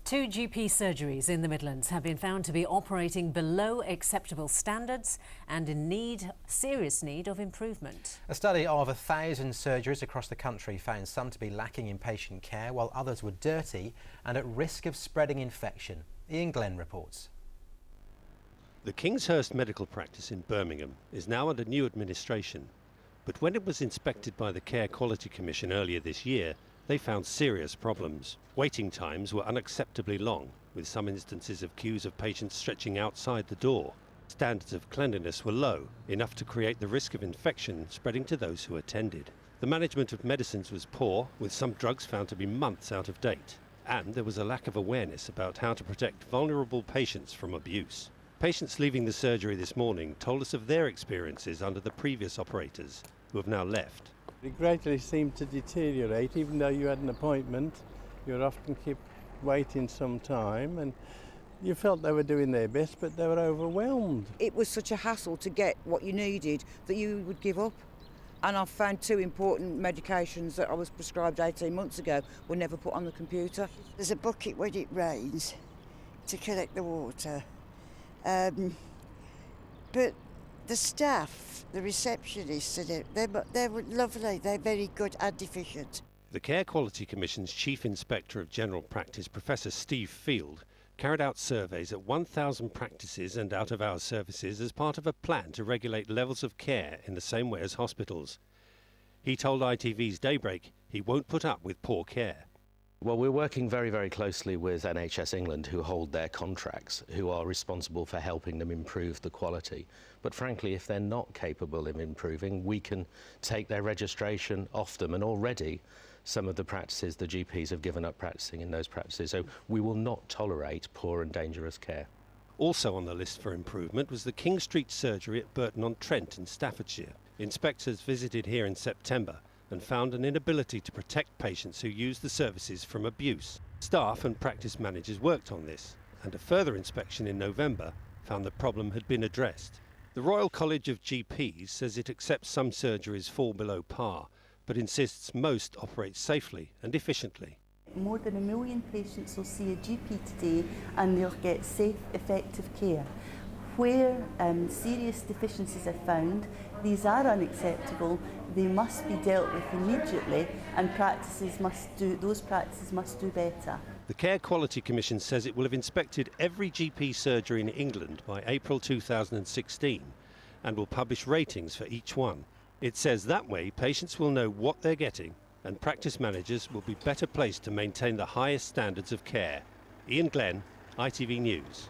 Two GP surgeries in the Midlands have been found to be operating below acceptable standards and in serious need of improvement. A study of 1,000 surgeries across the country found some to be lacking in patient care, while others were dirty and at risk of spreading infection. Ian Glenn reports. The Kingshurst medical practice in Birmingham is now under new administration, but when it was inspected by the Care Quality Commission earlier this year, they found serious problems. Waiting times were unacceptably long, with some instances of queues of patients stretching outside the door. Standards of cleanliness were low, enough to create the risk of infection spreading to those who attended. The management of medicines was poor, with some drugs found to be months out of date. And there was a lack of awareness about how to protect vulnerable patients from abuse. Patients leaving the surgery this morning told us of their experiences under the previous operators, who have now left. It gradually seemed to deteriorate. Even though you had an appointment, you would often keep waiting some time, and you felt they were doing their best, but they were overwhelmed. It was such a hassle to get what you needed that you would give up. And I've found two important medications that I was prescribed 18 months ago were never put on the computer. There's a bucket when it rains to collect the water. But the staff, the receptionists, they're lovely, they're very good and efficient. The Care Quality Commission's Chief Inspector of General Practice, Professor Steve Field, carried out surveys at 1,000 practices and out-of-hours services as part of a plan to regulate levels of care in the same way as hospitals. He told ITV's Daybreak he won't put up with poor care. Well, we're working very, very closely with NHS England, who hold their contracts, who are responsible for helping them improve the quality. But frankly, if they're not capable of improving, we can take their registration off them. And already, some of the practices, the GPs have given up practicing in those practices. So we will not tolerate poor and dangerous care. Also on the list for improvement was the King Street surgery at Burton-on-Trent in Staffordshire. Inspectors visited here in September and found an inability to protect patients who use the services from abuse. Staff and practice managers worked on this, and a further inspection in November found the problem had been addressed. The Royal College of GPs says it accepts some surgeries fall below par, but insists most operate safely and efficiently. More than 1 million patients will see a GP today and they'll get safe, effective care. Where serious deficiencies are found, these are unacceptable. They must be dealt with immediately, and those practices must do better. The Care Quality Commission says it will have inspected every GP surgery in England by April 2016 and will publish ratings for each one. It says that way patients will know what they're getting and practice managers will be better placed to maintain the highest standards of care. Ian Glenn, ITV News.